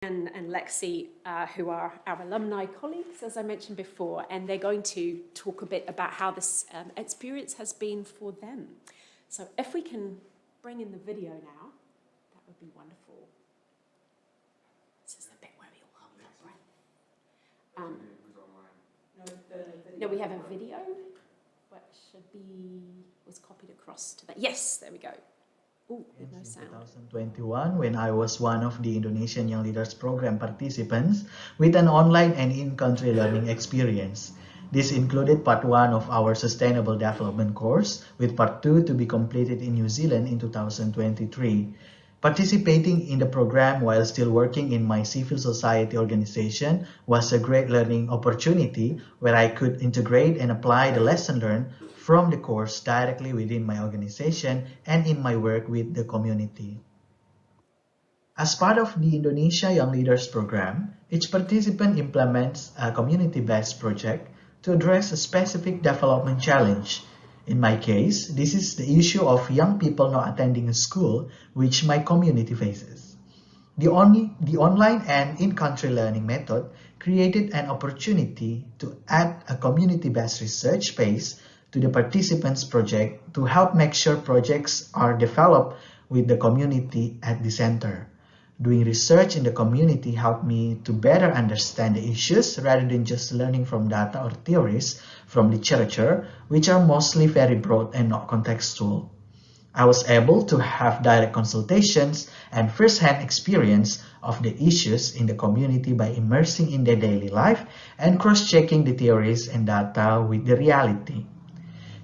and Lexi, who are our alumni colleagues, as I mentioned before, and they're going to talk a bit about how this experience has been for them. So if we can bring in the video now, that would be wonderful. This is the bit where we all hold that, right? No, we have a video, which was copied across to that. Yes, there we go. Ooh, with no sound. In 2021, when I was one of the Indonesian Young Leaders Program participants with an online and in-country learning experience. This included part 1 of our Sustainable Development course, with part 2 to be completed in New Zealand in 2023. Participating in the program while still working in my civil society organization was a great learning opportunity where I could integrate and apply the lesson learned from the course directly within my organization and in my work with the community. As part of the Indonesia Young Leaders Program, each participant implements a community-based project to address a specific development challenge. In my case, this is the issue of young people not attending a school, which my community faces. The online and in-country learning method created an opportunity to add a community-based research space to the participants' project to help make sure projects are developed with the community at the center. Doing research in the community helped me to better understand the issues rather than just learning from data or theories from literature, which are mostly very broad and not contextual. I was able to have direct consultations and first-hand experience of the issues in the community by immersing in their daily life and cross-checking the theories and data with the reality.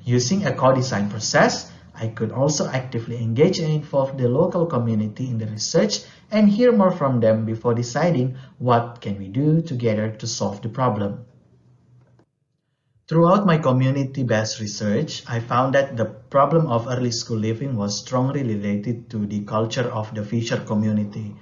Using a co-design process, I could also actively engage and involve the local community in the research and hear more from them before deciding what can we do together to solve the problem. Throughout my community-based research, I found that the problem of early school leaving was strongly related to the culture of the fisher community.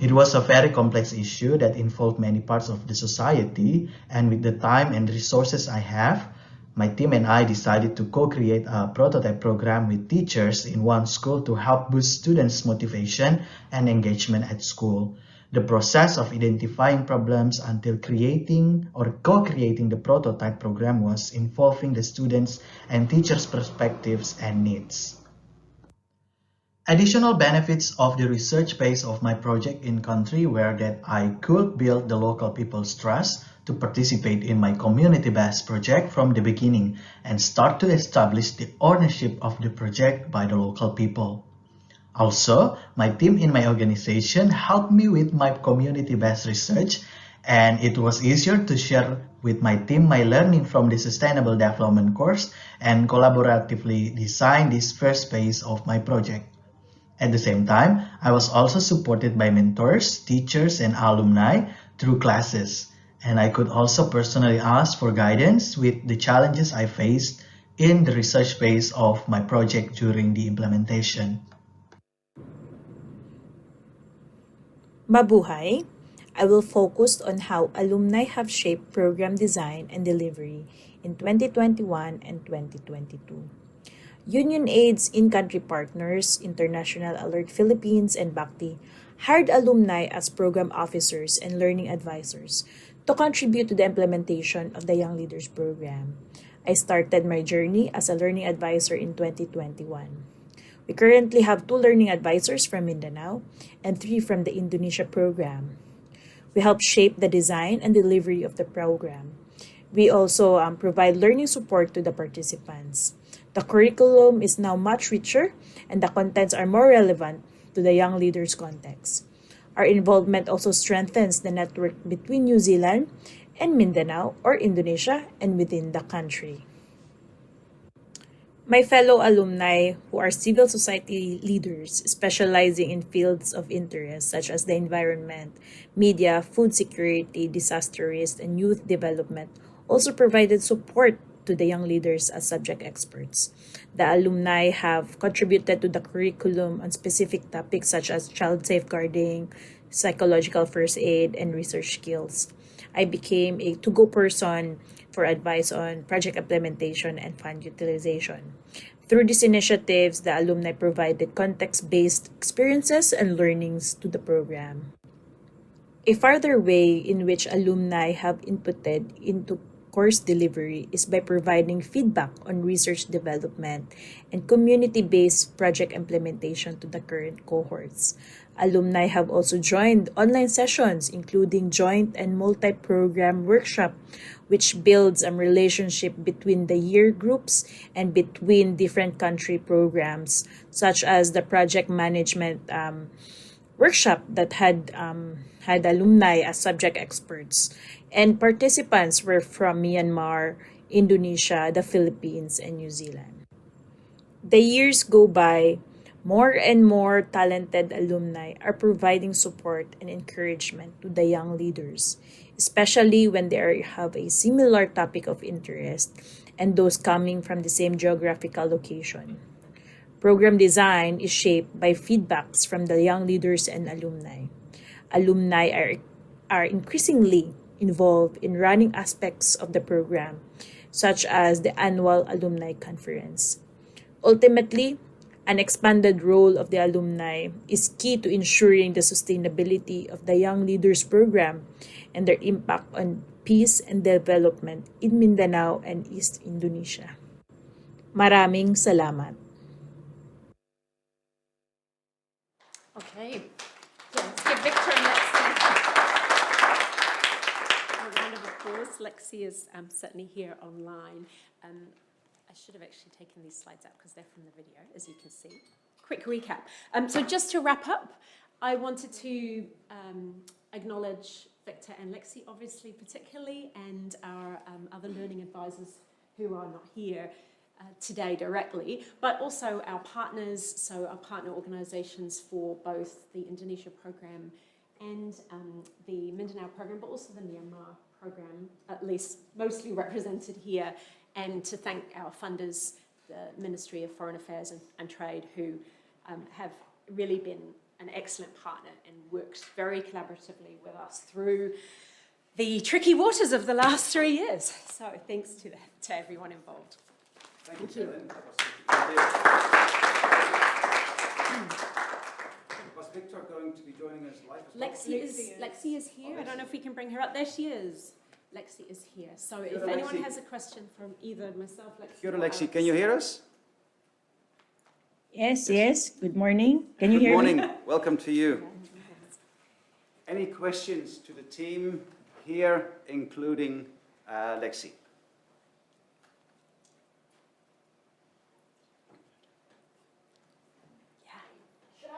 It was a very complex issue that involved many parts of the society, and with the time and resources I have, my team and I decided to co-create a prototype program with teachers in one school to help boost students' motivation and engagement at school. The process of identifying problems until creating or co-creating the prototype program was involving the students' and teachers' perspectives and needs. Additional benefits of the research phase of my project in country were that I could build the local people's trust to participate in my community-based project from the beginning and start to establish the ownership of the project by the local people. Also, my team in my organization helped me with my community-based research, and it was easier to share with my team my learning from the Sustainable Development course and collaboratively design this first phase of my project. At the same time, I was also supported by mentors, teachers, and alumni through classes, and I could also personally ask for guidance with the challenges I faced in the research phase of my project during the implementation. Mabuhay! I will focus on how alumni have shaped program design and delivery in 2021 and 2022. UnionAid's in-country partners, International Alert Philippines and Bhakti, hired alumni as program officers and learning advisors to contribute to the implementation of the Young Leaders Program. I started my journey as a learning advisor in 2021. We currently have 2 learning advisors from Mindanao and 3 from the Indonesia program. We help shape the design and delivery of the program. We also provide learning support to the participants. The curriculum is now much richer and the contents are more relevant to the young leaders context. Our involvement also strengthens the network between New Zealand and Mindanao or Indonesia and within the country. My fellow alumni who are civil society leaders specializing in fields of interest such as the environment, media, food security, disaster risk, and youth development also provided support to the young leaders as subject experts. The alumni have contributed to the curriculum on specific topics such as child safeguarding, psychological first aid, and research skills. I became a to-go person for advice on project implementation and fund utilization. Through these initiatives, the alumni provided context-based experiences and learnings to the program. A further way in which alumni have inputted into course delivery is by providing feedback on research development and community-based project implementation to the current cohorts. Alumni have also joined online sessions, including joint and multi-program workshop, which builds a relationship between the year groups and between different country programs, such as the project management workshop that had alumni as subject experts, and participants were from Myanmar, Indonesia, the Philippines, and New Zealand. The years go by, more and more talented alumni are providing support and encouragement to the young leaders, especially when have a similar topic of interest and those coming from the same geographical location. Program design is shaped by feedbacks from the young leaders and alumni. Alumni are increasingly involved in running aspects of the program, such as the annual alumni conference. Ultimately, an expanded role of the alumni is key to ensuring the sustainability of the Young Leaders Program and their impact on peace and development in Mindanao and East Indonesia. Maraming salamat. Okay. Yeah, let's give Victor and Lexi a round of applause. Lexi is certainly here online. I should have actually taken these slides out because they're from the video, as you can see. Quick recap. So just to wrap up, I wanted to acknowledge Victor and Lexi, obviously, particularly, and our other learning advisors who are not here today directly, but also our partners, so our partner organisations for both the Indonesia program and the Mindanao program, but also the Myanmar program, at least mostly represented here, and to thank our funders, the Ministry of Foreign Affairs and Trade, who have really been an excellent partner and worked very collaboratively with us through the tricky waters of the last 3 years. So thanks to everyone involved. Thank you. Was Victor going to be joining us live as well? Lexi is here. I don't know if we can bring her up. There she is. Lexi is here. So if Gerard, anyone Lexi. has a question from either myself, Lexi, Kia ora, or Lexi, can you hear us? Yes. Good morning. Can you Good hear me? morning. Welcome to you. Any questions to the team here, including Lexi? Should I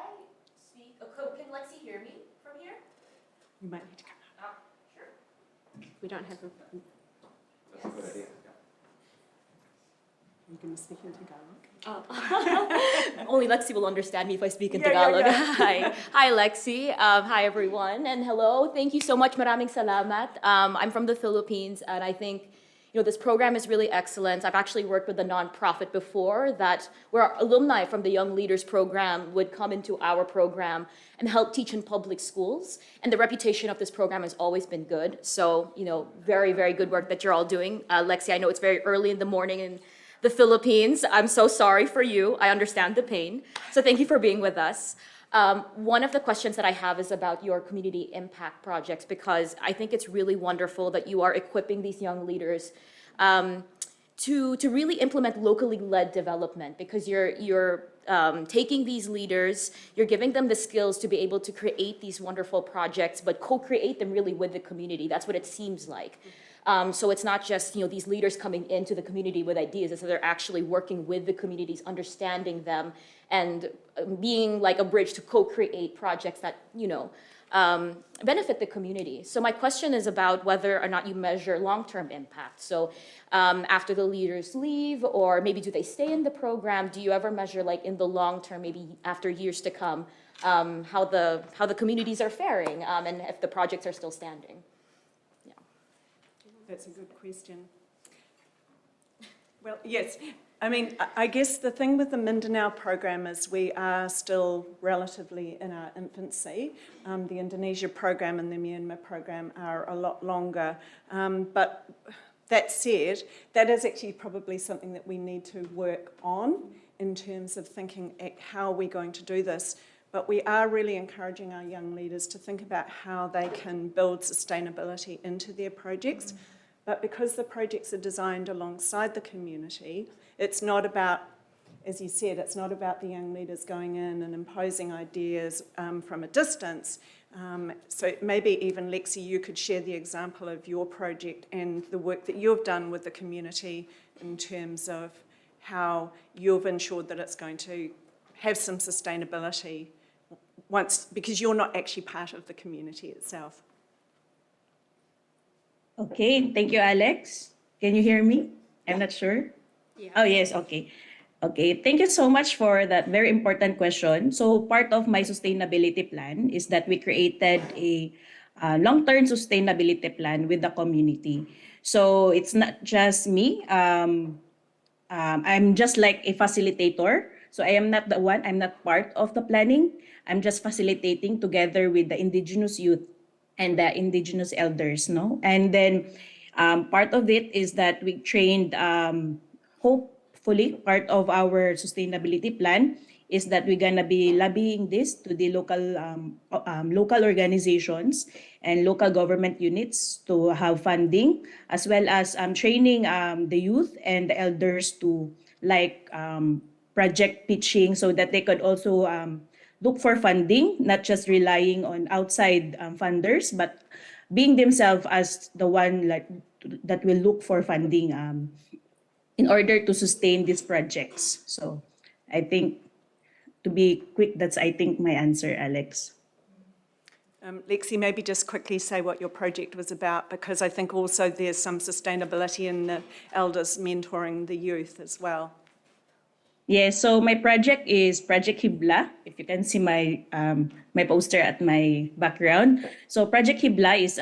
speak? Can Lexi hear me from here? you might need to come up. Sure. We don't have a... That's a good idea. I'm going to speak in Tagalog. Only Lexi will understand me if I speak in Tagalog. Hi. Hi, Lexi. Hi, everyone. And hello. Thank you so much. Maraming salamat. I'm from the Philippines, and I think this program is really excellent. I've actually worked with a nonprofit before where our alumni from the Young Leaders Program would come into our program and help teach in public schools. And the reputation of this program has always been good. So, very, very good work that you're all doing. Lexi, I know it's very early in the morning in the Philippines. I'm so sorry for you. I understand the pain. So thank you for being with us. One of the questions that I have is about your community impact projects, because I think it's really wonderful that you are equipping these young leaders to really implement locally led development, because you're taking these leaders, you're giving them the skills to be able to create these wonderful projects, but co-create them really with the community. That's what it seems like. So it's not just these leaders coming into the community with ideas, it's that they're actually working with the communities, understanding them, and being like a bridge to co-create projects that benefit the community. So my question is about whether or not you measure long-term impact. So after the leaders leave, or maybe do they stay in the program, do you ever measure, like, in the long term, maybe after years to come, how the communities are faring, and if the projects are still standing? That's a good question. Well, yes. I mean, I guess the thing with the Mindanao program is we are still relatively in our infancy. The Indonesia program and the Myanmar program are a lot longer. But that said, that is actually probably something that we need to work on in terms of thinking at how we're going to do this. but we are really encouraging our young leaders to think about how they can build sustainability into their projects. But because the projects are designed alongside the community, it's not about, as you said, it's not about the young leaders going in and imposing ideas from a distance. So maybe even, Lexi, you could share the example of your project and the work that you've done with the community in terms of how you've ensured that it's going to have some sustainability because you're not actually part of the community itself. Okay, thank you, Alex. Can you hear me? I'm not sure. Yeah. Oh, yes, okay. Okay, thank you so much for that very important question. So part of my sustainability plan is that we created a long-term sustainability plan with the community. So it's not just me. I'm just like a facilitator. So I am not the one, I'm not part of the planning. I'm just facilitating together with the indigenous youth and the indigenous elders, no? And then part of it is that we trained, hopefully, part of our sustainability plan is that we're gonna be lobbying this to the local organizations and local government units to have funding, as well as training the youth and the elders to project pitching so that they could also look for funding, not just relying on outside funders, but being themselves as the one that will look for funding in order to sustain these projects. So I think, to be quick, that's, I think, my answer, Alex. Lexi, maybe just quickly say what your project was about, because I think also there's some sustainability in the elders mentoring the youth as well. Yes, so my project is Project Hibla. If you can see my my poster at my background. So Project Hibla is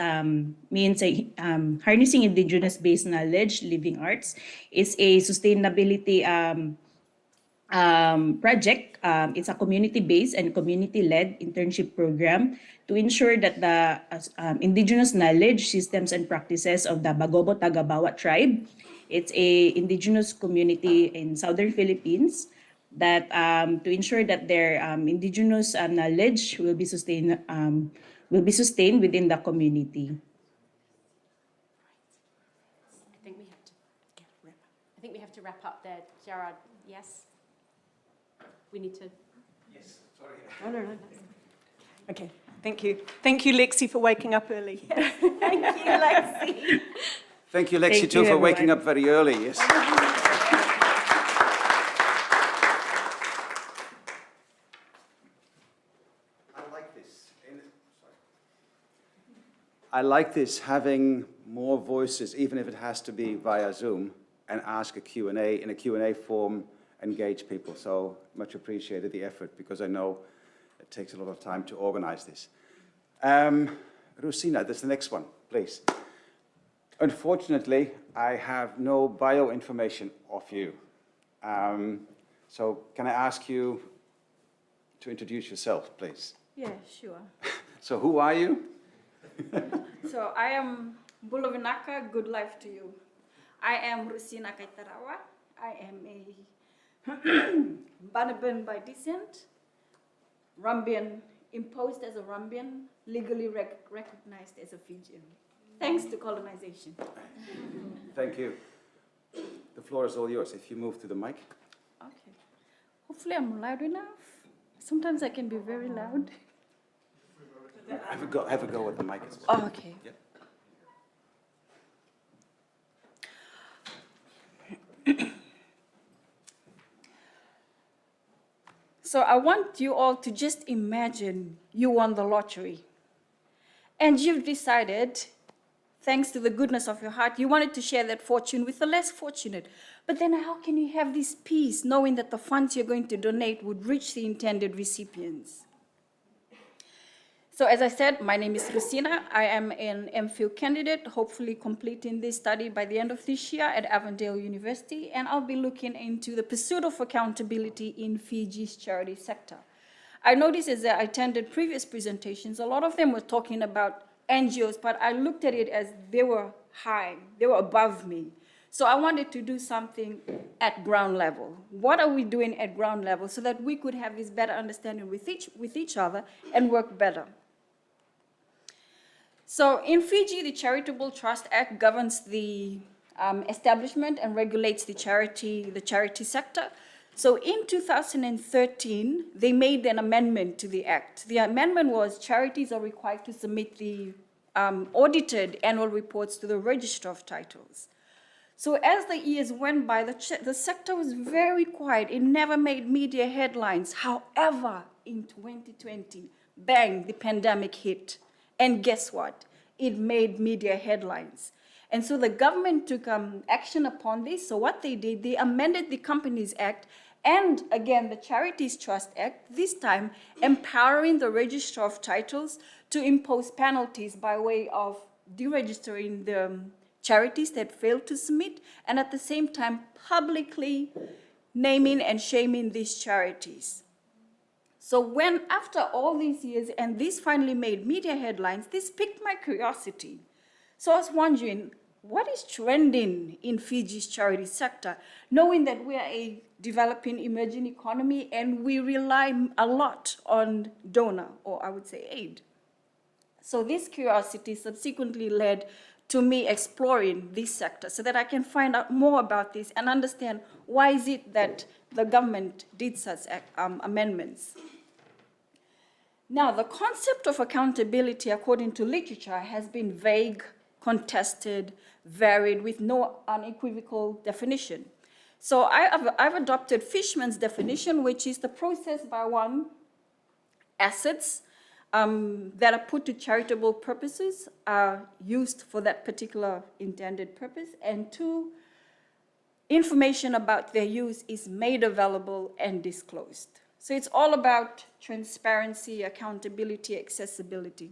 means harnessing indigenous-based knowledge, living arts. It's a sustainability project. It's a community-based and community-led internship program to ensure that the indigenous knowledge, systems, and practices of the Bagobo Tagabawa tribe. It's a indigenous community in southern Philippines that to ensure that their indigenous knowledge will be sustained within the community. I think we have to wrap up there, Gerard. Yes? We need to... Yes, sorry. No. Okay, thank you. Thank you, Lexi, for waking up early. Thank you, Lexi. Thank you, Lexi, Thank too, you, for waking everyone. up very early. Yes. I like this, having more voices, even if it has to be via Zoom, and ask a Q&A, in a Q&A form, engage people. So much appreciated the effort, because I know it takes a lot of time to organize this. Rusina, that's the next one, please. Unfortunately, I have no bio information of you. So can I ask you to introduce yourself, please? Yeah, sure. So who are you? So I am Bulavinaka, good life to you. I am Rusina Kaitarawa. I am a Banaban by descent, Rambian, imposed as a Rambian, legally recognized as a Fijian. Thanks to colonization. Thank you. The floor is all yours. If you move to the mic. Okay. Hopefully I'm loud enough. Sometimes I can be very loud. Have a go at the mic as well. Oh, okay. Yep. So I want you all to just imagine you won the lottery. And you've decided, thanks to the goodness of your heart, you wanted to share that fortune with the less fortunate. But then how can you have this peace knowing that the funds you're going to donate would reach the intended recipients? So as I said, my name is Rusina. I am an MPhil candidate, hopefully completing this study by the end of this year at Avondale University, and I'll be looking into the pursuit of accountability in Fiji's charity sector. I noticed as I attended previous presentations, a lot of them were talking about NGOs, but I looked at it as they were high, they were above me. So I wanted to do something at ground level. What are we doing at ground level so that we could have this better understanding with each other and work better? So in Fiji, the Charitable Trust Act governs the establishment and regulates the charity sector. So in 2013, they made an amendment to the act. The amendment was charities are required to submit the audited annual reports to the Register of Titles. So as the years went by, the sector was very quiet. It never made media headlines. However, in 2020, bang, the pandemic hit. And guess what? It made media headlines. And so the government took action upon this. So what they did, they amended the Companies Act and, again, the Charities Trust Act, this time empowering the Register of Titles to impose penalties by way of deregistering the charities that failed to submit, and at the same time publicly naming and shaming these charities. So when, after all these years, and this finally made media headlines, this piqued my curiosity. So I was wondering, what is trending in Fiji's charity sector, knowing that we are a developing emerging economy and we rely a lot on donor, or I would say aid. So this curiosity subsequently led to me exploring this sector so that I can find out more about this and understand why is it that the government did such amendments. Now, the concept of accountability, according to literature, has been vague, contested, varied, with no unequivocal definition. So I've adopted Fishman's definition, which is the process by one, assets that are put to charitable purposes are used for that particular intended purpose, and two, information about their use is made available and disclosed. So it's all about transparency, accountability, accessibility.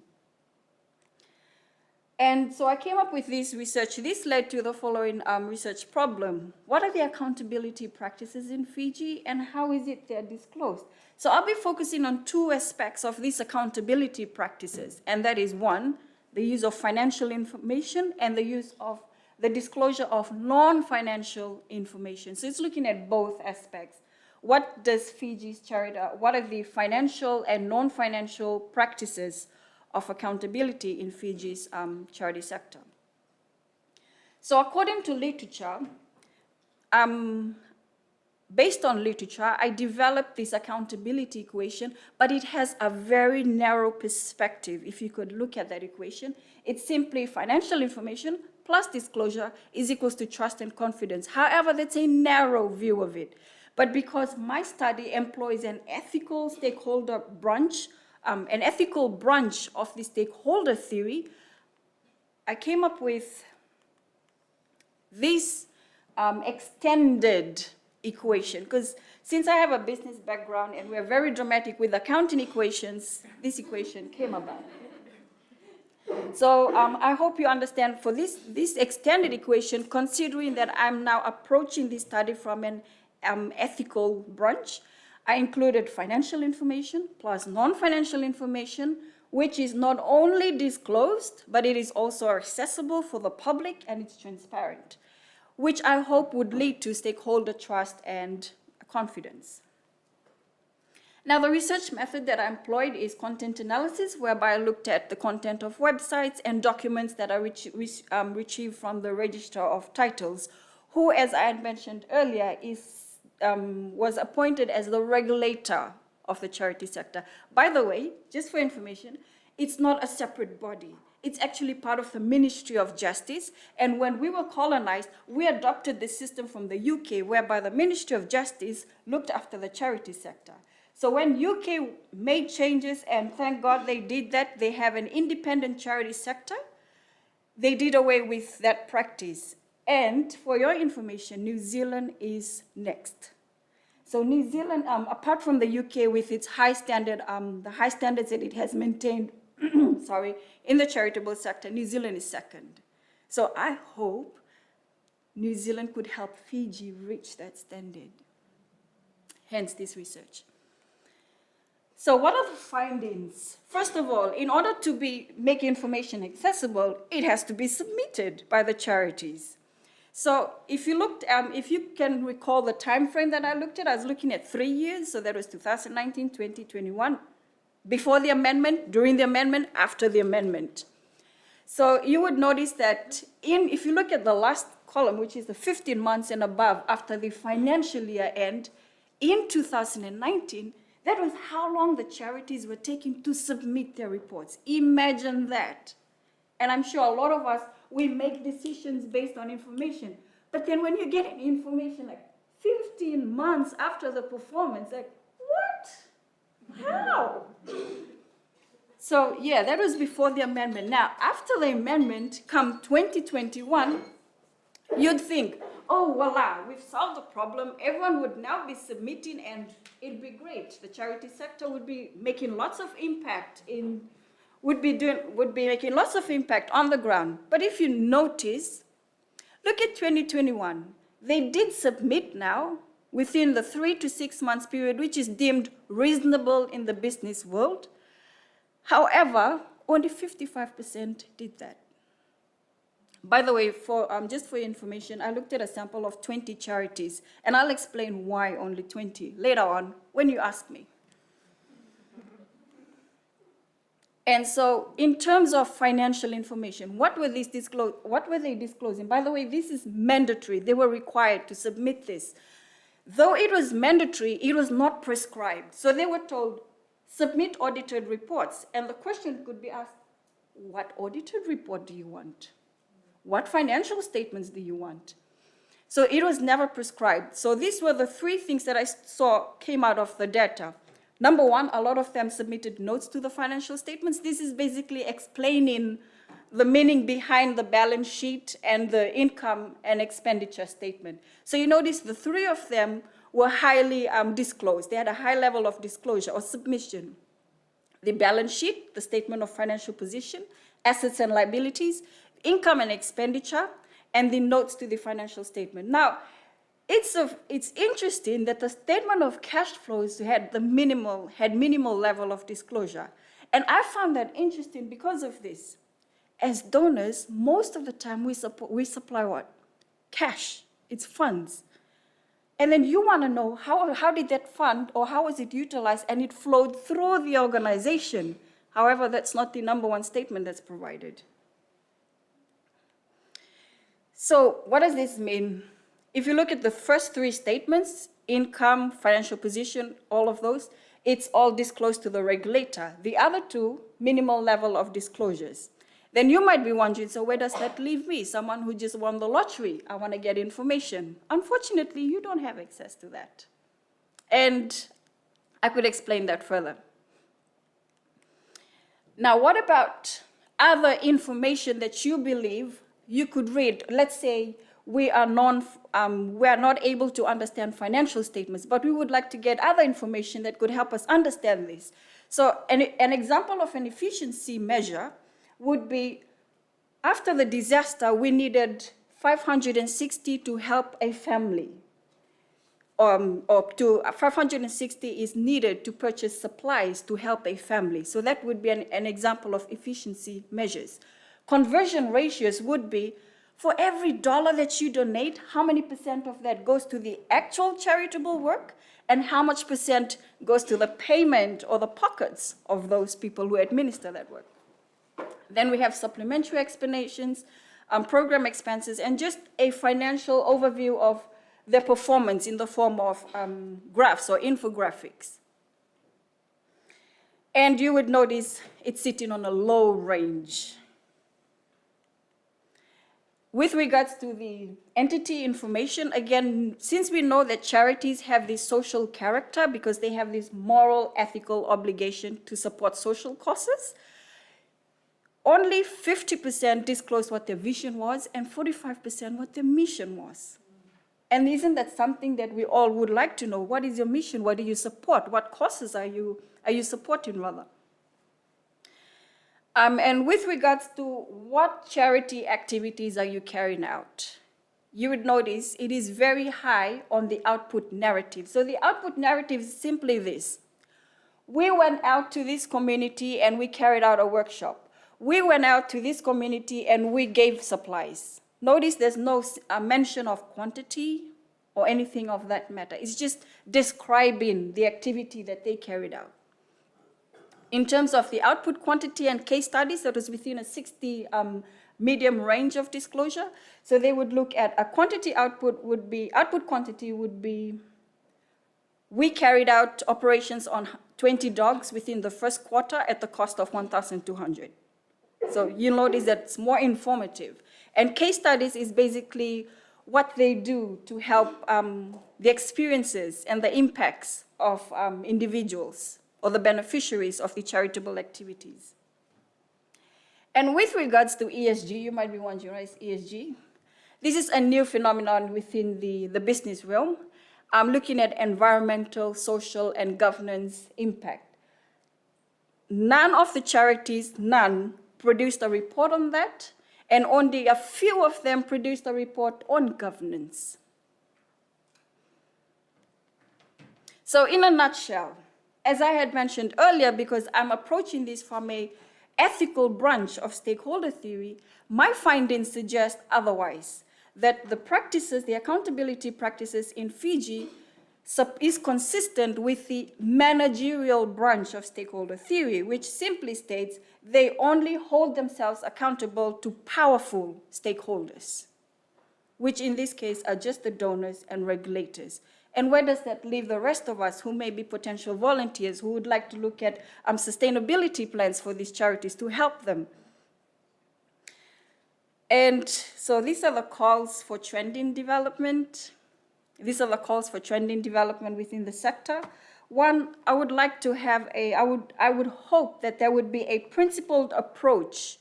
And so I came up with this research. This led to the following research problem. What are the accountability practices in Fiji, and how is it they're disclosed? So I'll be focusing on two aspects of these accountability practices, and that is one, the use of financial information and the use of the disclosure of non-financial information. So it's looking at both aspects. What does Fiji's charity, what are the financial and non-financial practices of accountability in Fiji's charity sector? So according to literature, based on literature, I developed this accountability equation, but it has a very narrow perspective. If you could look at that equation, it's simply financial information plus disclosure is equals to trust and confidence. However, that's a narrow view of it. But because my study employs an ethical stakeholder branch, an ethical branch of the stakeholder theory, I came up with this extended equation. Because since I have a business background and we're very dramatic with accounting equations, this equation came about. So I hope you understand for this extended equation, considering that I'm now approaching this study from an ethical branch, I included financial information plus non-financial information, which is not only disclosed, but it is also accessible for the public and it's transparent, which I hope would lead to stakeholder trust and confidence. Now, the research method that I employed is content analysis, whereby I looked at the content of websites and documents that are retrieved from the Register of Titles, who, as I had mentioned earlier, was appointed as the regulator of the charity sector. By the way, just for information, it's not a separate body. It's actually part of the Ministry of Justice. And when we were colonized, we adopted the system from the UK, whereby the Ministry of Justice looked after the charity sector. So when UK made changes, and thank God they did that, they have an independent charity sector, they did away with that practice. And for your information, New Zealand is next. So New Zealand, apart from the UK with its high standard, the high standards that it has maintained, in the charitable sector, New Zealand is second. So I hope New Zealand could help Fiji reach that standard. Hence this research. So what are the findings? First of all, in order to make information accessible, it has to be submitted by the charities. So if you looked, if you can recall the time frame that I looked at, I was looking at 3 years. So that was 2019, 2021, before the amendment, during the amendment, after the amendment. So you would notice that if you look at the last column, which is the 15 months and above after the financial year end, in 2019, that was how long the charities were taking to submit their reports. Imagine that. And I'm sure a lot of us, we make decisions based on information. But then when you get information like 15 months after the performance, like, what? How? So yeah, that was before the amendment. Now, after the amendment, come 2021, you'd think, oh, voila, we've solved the problem. Everyone would now be submitting and it'd be great. The charity sector would be making lots of impact would be making lots of impact on the ground. But if you notice, look at 2021. They did submit now within the 3 to 6 months period, which is deemed reasonable in the business world. However, only 55% did that. By the way, just for your information, I looked at a sample of 20 charities, and I'll explain why only 20 later on when you ask me. And so in terms of financial information, what were they disclosing? By the way, this is mandatory. They were required to submit this. Though it was mandatory, it was not prescribed. So they were told, submit audited reports. And the question could be asked, what audited report do you want? What financial statements do you want? So it was never prescribed. So these were the 3 things that I saw came out of the data. Number 1, a lot of them submitted notes to the financial statements. This is basically explaining the meaning behind the balance sheet and the income and expenditure statement. So you notice the 3 of them were highly disclosed. They had a high level of disclosure or submission. The balance sheet, the statement of financial position, assets and liabilities, income and expenditure, and the notes to the financial statement. Now, it's interesting that the statement of cash flows had minimal level of disclosure. And I found that interesting because of this. As donors, most of the time we supply what? Cash. It's funds. And then you want to know how did that fund or how was it utilized and it flowed through the organization. However, that's not the number 1 statement that's provided. So what does this mean? If you look at the first 3 statements, income, financial position, all of those, it's all disclosed to the regulator. The other 2, minimal level of disclosures. Then you might be wondering, so where does that leave me? Someone who just won the lottery, I want to get information. Unfortunately, you don't have access to that. And I could explain that further. Now, what about other information that you believe you could read? Let's say we are not able to understand financial statements, but we would like to get other information that could help us understand this. So an example of an efficiency measure would be, after the disaster, we needed 560 to help a family. 560 is needed to purchase supplies to help a family. So that would be an example of efficiency measures. Conversion ratios would be, for every $1 that you donate, how many % of that goes to the actual charitable work, and how much % goes to the payment or the pockets of those people who administer that work. Then we have supplementary explanations, program expenses, and just a financial overview of their performance in the form of graphs or infographics. And you would notice it's sitting on a low range. With regards to the entity information, again, since we know that charities have this social character because they have this moral, ethical obligation to support social causes, only 50% disclosed what their vision was and 45% what their mission was. And isn't that something that we all would like to know? What is your mission? What do you support? What causes are you supporting, rather? And with regards to what charity activities are you carrying out, you would notice it is very high on the output narrative. So the output narrative is simply this. We went out to this community and we carried out a workshop. We went out to this community and we gave supplies. Notice there's no mention of quantity or anything of that matter. It's just describing the activity that they carried out. In terms of the output quantity and case studies, that was within a 60 medium range of disclosure. So they would look at a quantity output quantity would be, we carried out operations on 20 dogs within the first quarter at the cost of 1,200. So you'll notice that it's more informative. And case studies is basically what they do to help the experiences and the impacts of individuals or the beneficiaries of the charitable activities. And with regards to ESG, you might be wondering, what is ESG? This is a new phenomenon within the business realm. I'm looking at environmental, social, and governance impact. None of the charities, produced a report on that, and only a few of them produced a report on governance. So in a nutshell, as I had mentioned earlier, because I'm approaching this from an ethical branch of stakeholder theory, my findings suggest otherwise, that the practices, the accountability practices in Fiji is consistent with the managerial branch of stakeholder theory, which simply states they only hold themselves accountable to powerful stakeholders, which in this case are just the donors and regulators. And where does that leave the rest of us who may be potential volunteers who would like to look at sustainability plans for these charities to help them? And so these are the calls for trending development. These are the calls for trending development within the sector. One, I would like to have I would hope that there would be a principled approach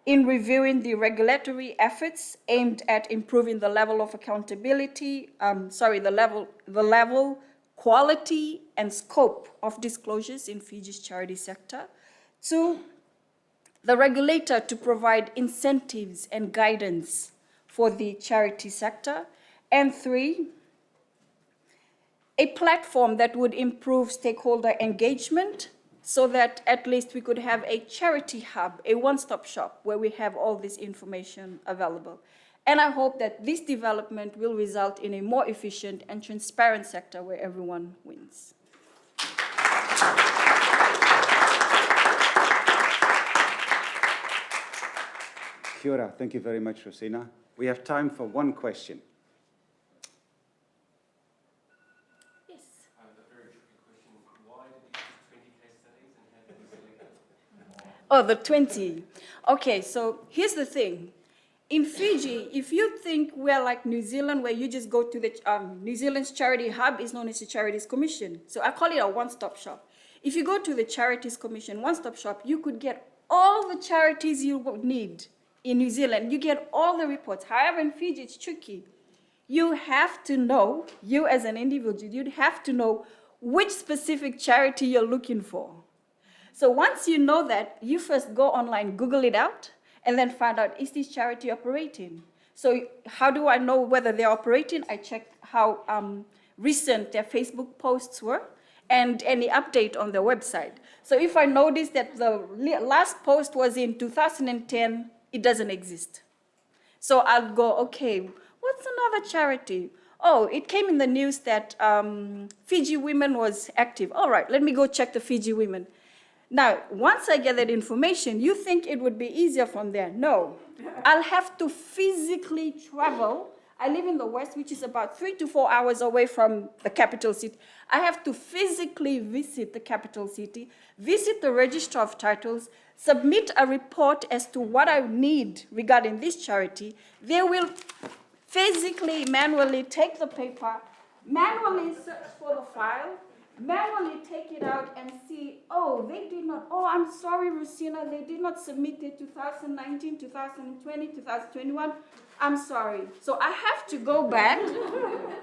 in reviewing the regulatory efforts aimed at improving the level of accountability, the level, quality, and scope of disclosures in Fiji's charity sector. Two, the regulator to provide incentives and guidance for the charity sector. And three, a platform that would improve stakeholder engagement so that at least we could have a charity hub, a one-stop shop where we have all this information available. And I hope that this development will result in a more efficient and transparent sector where everyone wins. Kia ora. Thank you very much, Rosina. We have time for one question. Oh, the 20. Okay, so here's the thing. In Fiji, if you think we're like New Zealand, where you just go to the New Zealand's charity hub is known as the Charities Commission. So I call it a one-stop shop. If you go to the Charities Commission one-stop shop, you could get all the charities you would need in New Zealand. You get all the reports. However, in Fiji, it's tricky. You have to know, you as an individual, you'd have to know which specific charity you're looking for. So once you know that, you first go online, Google it out, and then find out, is this charity operating? So how do I know whether they're operating? I check how recent their Facebook posts were and any update on their website. So if I notice that the last post was in 2010, it doesn't exist. So I'll go, okay, what's another charity? Oh, it came in the news that Fiji Women was active. All right, let me go check the Fiji Women. Now, once I get that information, you think it would be easier from there? No. I'll have to physically travel. I live in the West, which is about 3 to 4 hours away from the capital city. I have to physically visit the capital city, visit the Register of Titles, submit a report as to what I need regarding this charity. They will physically, manually take the paper, manually search for the file, manually take it out and see, oh, they did not, oh, I'm sorry, Rosina, they did not submit it 2019, 2020, 2021. I'm sorry. So I have to go back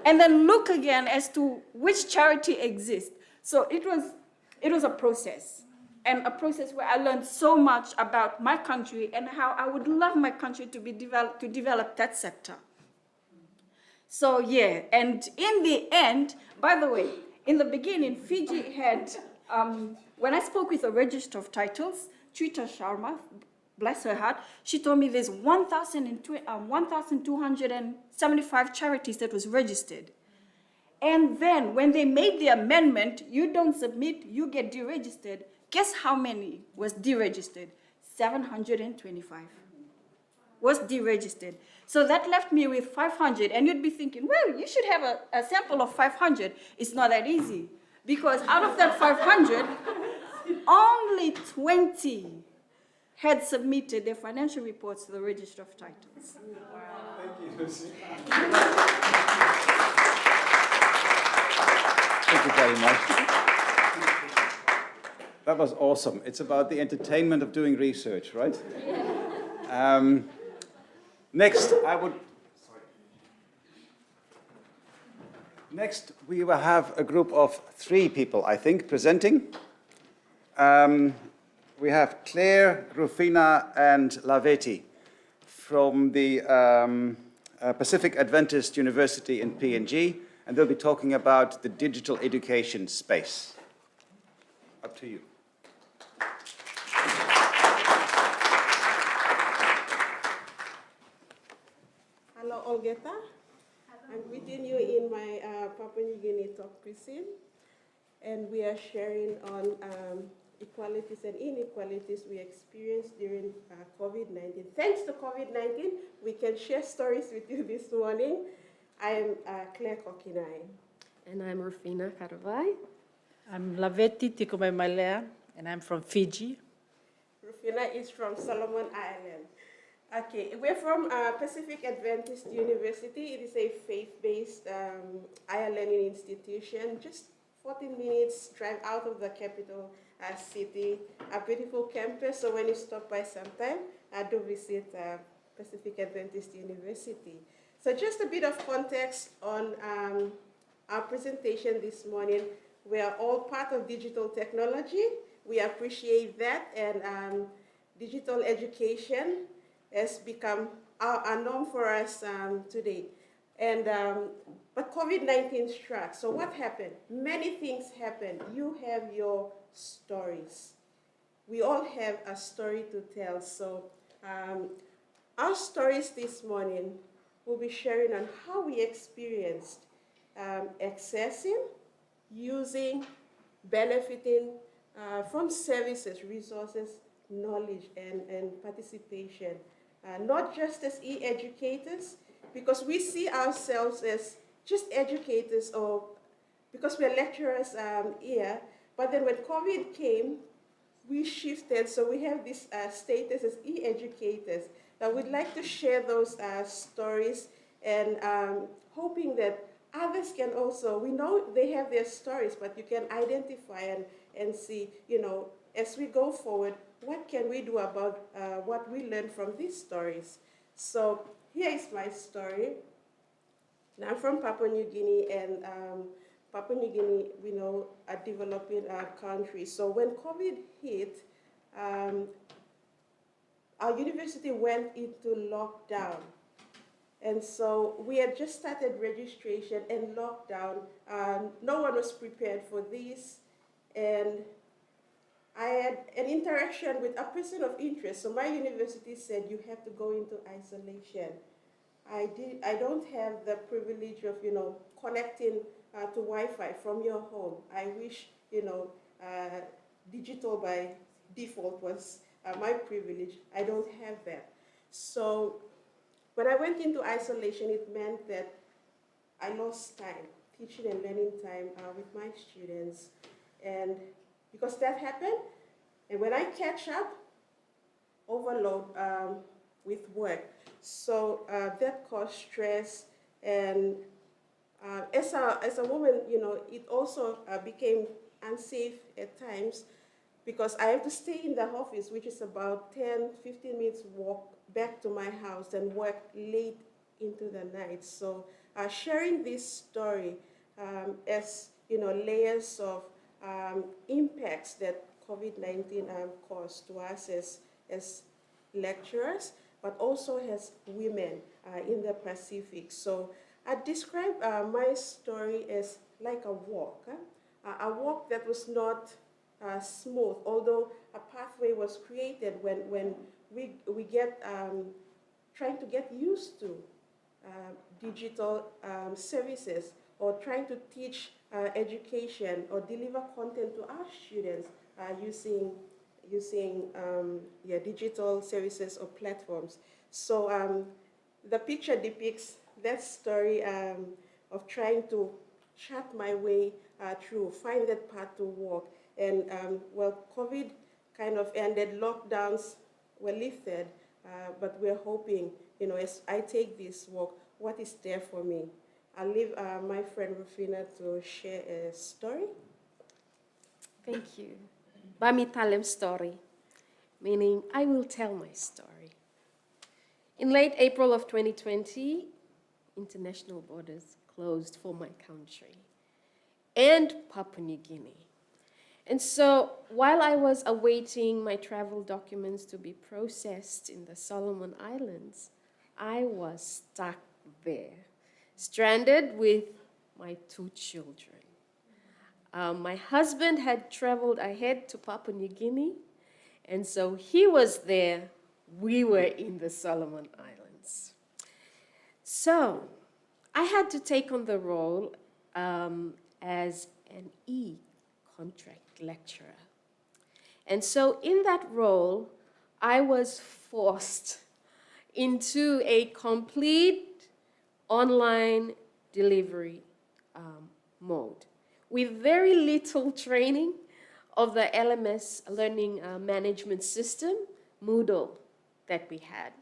and then look again as to which charity exists. So it was a process, and a process where I learned so much about my country and how I would love my country to develop that sector. So yeah, and in the end, by the way, in the beginning, Fiji had, when I spoke with the Register of Titles, Trita Sharma, bless her heart, she told me there's 1,275 charities that was registered. And then when they made the amendment, you don't submit, you get deregistered. Guess how many was deregistered? 725 was deregistered. So that left me with 500, and you'd be thinking, well, you should have a sample of 500. It's not that easy, because out of that 500, only 20 had submitted their financial reports to the Register of Titles. Thank you, Lucy. Thank you very much. That was awesome. It's about the entertainment of doing research, right? Next, Next, we will have a group of 3 people, I think, presenting. We have Claire, Rufina, and Laveti from the Pacific Adventist University in PNG, and they'll be talking about the digital education space. Up to you. Hello, Olgeta. I'm greeting you in my Papua New Guinea talk Prinsen, and we are sharing on equalities and inequalities we experienced during COVID-19. Thanks to COVID-19, we can share stories with you this morning. I am Claire Kokinai. And I'm Rufina Karavai. I'm Laveti Tikumemalea, and I'm from Fiji. Rufina is from Solomon Island. Okay, we're from Pacific Adventist University. It is a faith-based higher learning institution, just 14 minutes drive out of the capital city. A beautiful campus, so when you stop by sometime, do visit Pacific Adventist University. So just a bit of context on our presentation this morning. We are all part of digital technology. We appreciate that, and digital education has become a norm for us today. And, but COVID-19 struck, so what happened? Many things happened. You have your stories. We all have a story to tell, so our stories this morning we'll be sharing on how we experienced accessing, using, benefiting from services, resources, knowledge, and participation. Not just as e-educators, because we see ourselves as just educators, or because we're lecturers here, but then when COVID came, we shifted, so we have this status as e-educators. Now we'd like to share those stories, and hoping that others can also, we know they have their stories, but you can identify and see, you know, as we go forward, what can we do about what we learned from these stories? So here is my story. Now, I'm from Papua New Guinea, and Papua New Guinea, we know, a developing country. So when COVID hit, our university went into lockdown. And so we had just started registration and lockdown. No one was prepared for this. And I had an interaction with a person of interest. So my university said, you have to go into isolation. I don't have the privilege of, you know, connecting to Wi-Fi from your home. I wish, you know, digital by default was my privilege. I don't have that. So when I went into isolation, it meant that I lost time, teaching and learning time with my students. And because that happened, and when I catch up, overload with work. So that caused stress, and as a woman, you know, it also became unsafe at times, because I have to stay in the office, which is about 10, 15 minutes walk back to my house, and work late into the night. So sharing this story as, you know, layers of impacts that COVID-19 caused to us as lecturers, but also as women in the Pacific. So I describe my story as like a walk that was not smooth, although a pathway was created when we get trying to get used to digital services, or trying to teach education or deliver content to our students using digital services or platforms. So the picture depicts that story of trying to chart my way through, find that path to walk. And well, COVID kind of ended, lockdowns were lifted, but we're hoping, as I take this walk, what is there for me? I'll leave my friend Rufina to share a story. Thank you. Bami talem story, meaning I will tell my story. In late April of 2020, international borders closed for my country and Papua New Guinea. And so while I was awaiting my travel documents to be processed in the Solomon Islands, I was stuck there, stranded with my 2 children. My husband had traveled ahead to Papua New Guinea, and so he was there. We were in the Solomon Islands. So I had to take on the role as an e-contract lecturer. And so in that role, I was forced into a complete online delivery mode with very little training of the LMS learning management system, Moodle, that we had.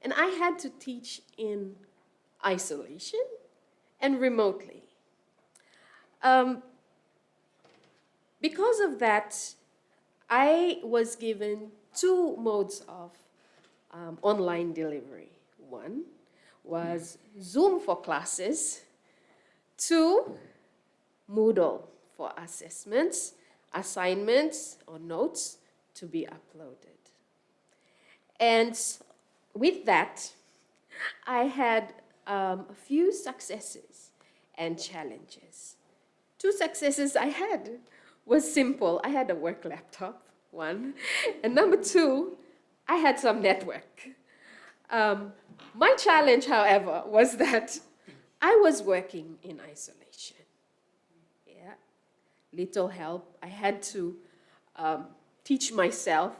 And I had to teach in isolation and remotely. Because of that, I was given 2 modes of online delivery. One was Zoom for classes, 2, Moodle for assessments, assignments, or notes to be uploaded. And with that, I had a few successes and challenges. 2 successes I had was simple. I had a work laptop, 1, and number 2, I had some network. My challenge, however, was that I was working in isolation. Yeah, little help. I had to teach myself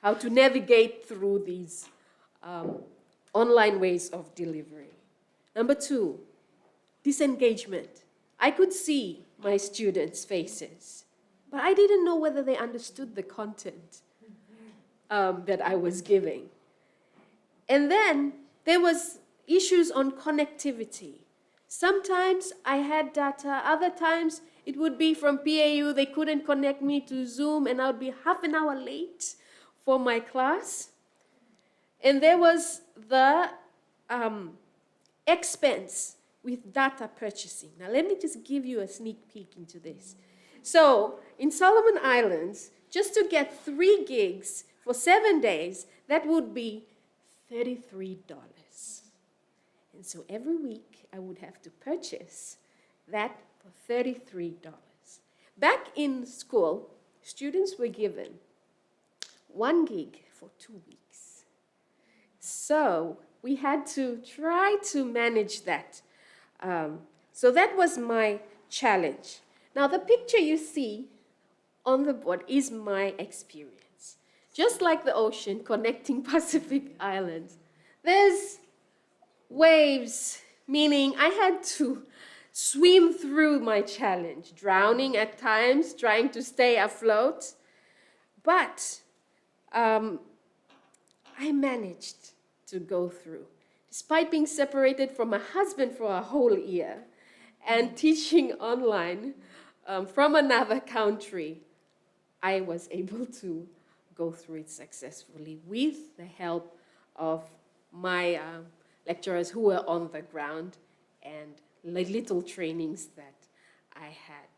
how to navigate through these online ways of delivery. Number 2, disengagement. I could see my students' faces, but I didn't know whether they understood the content that I was giving. And then there was issues on connectivity. Sometimes I had data, other times it would be from PAU, they couldn't connect me to Zoom, and I would be half an hour late for my class. And there was the expense with data purchasing. Now let me just give you a sneak peek into this. So in Solomon Islands, just to get 3 gigs for 7 days, that would be $33. And so every week I would have to purchase that for $33. Back in school, students were given 1 gig for 2 weeks. So we had to try to manage that. So that was my challenge. Now the picture you see on the board is my experience. Just like the ocean connecting Pacific Islands, there's waves, meaning I had to swim through my challenge, drowning at times, trying to stay afloat. But I managed to go through. Despite being separated from my husband for a whole year and teaching online from another country, I was able to go through it successfully with the help of my lecturers who were on the ground and little trainings that I had.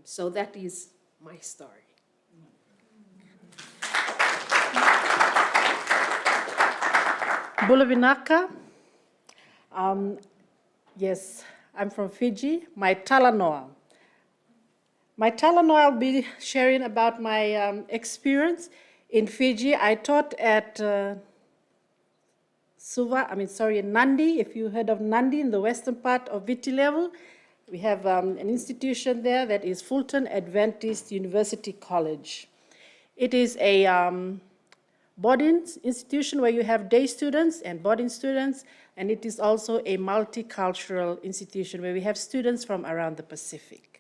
So that is my story. Bulavinaka. Yes, I'm from Fiji. My Talanoa. My Talanoa, I'll be sharing about my experience in Fiji. I taught at Nandi, if you heard of Nandi in the western part of Viti level. We have an institution there that is Fulton Adventist University College. It is a boarding institution where you have day students and boarding students, and it is also a multicultural institution where we have students from around the Pacific.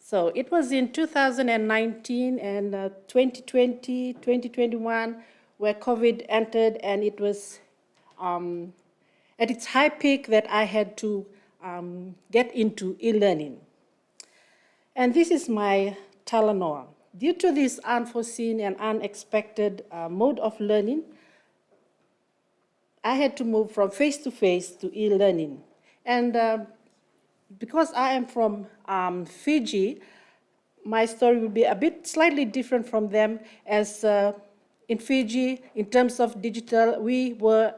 So it was in 2019 and 2020, 2021, where COVID entered, and it was at its high peak that I had to get into e-learning. And this is my Talanoa. Due to this unforeseen and unexpected mode of learning, I had to move from face-to-face to e-learning. And because I am from Fiji, my story will be a bit slightly different from them, as in Fiji, in terms of digital, we were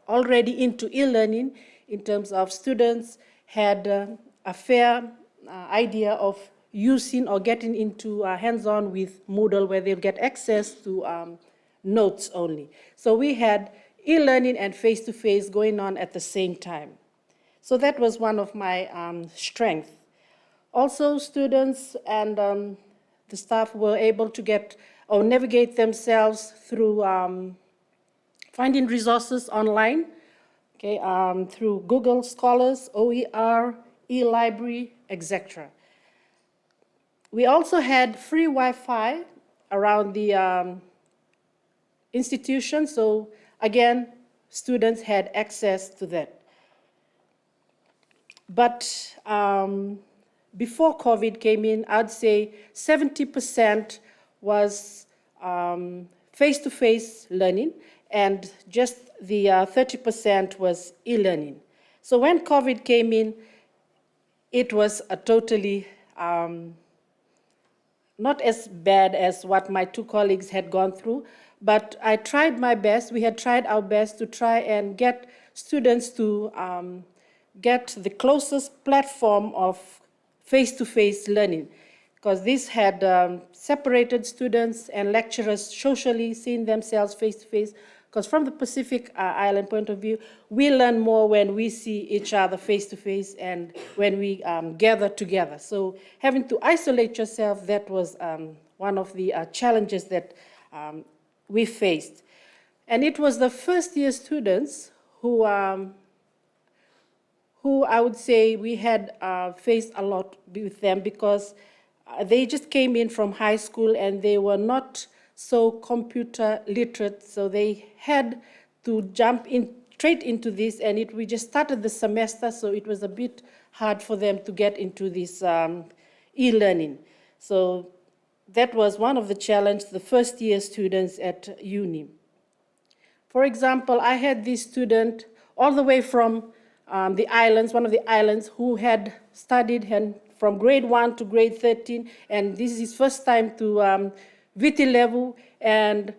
already into e-learning in terms of students had a fair idea of using or getting into hands-on with Moodle, where they'll get access to notes only. So we had e-learning and face-to-face going on at the same time. So that was one of my strengths. Also, students and the staff were able to get or navigate themselves through finding resources online, okay, through Google Scholars, OER, eLibrary, etc. We also had free Wi-Fi around the institution, so again, students had access to that. But before COVID came in, I'd say 70% was face-to-face learning, and just the 30% was e-learning. So when COVID came in, it was a totally not as bad as what my two colleagues had gone through, but I tried my best. We had tried our best to try and get students to get the closest platform of face-to-face learning, because this had separated students and lecturers socially, seeing themselves face-to-face. Because from the Pacific Island point of view, we learn more when we see each other face-to-face and when we gather together. So having to isolate yourself, that was one of the challenges that we faced. And it was the first-year students who I would say we had faced a lot with them, because they just came in from high school and they were not so computer literate, so they had to jump in straight into this, and we just started the semester, so it was a bit hard for them to get into this e-learning. So that was one of the challenges, the first year students at uni. For example, I had this student all the way from the islands, one of the islands, who had studied from grade 1 to grade 13, and this is his first time to VT level, and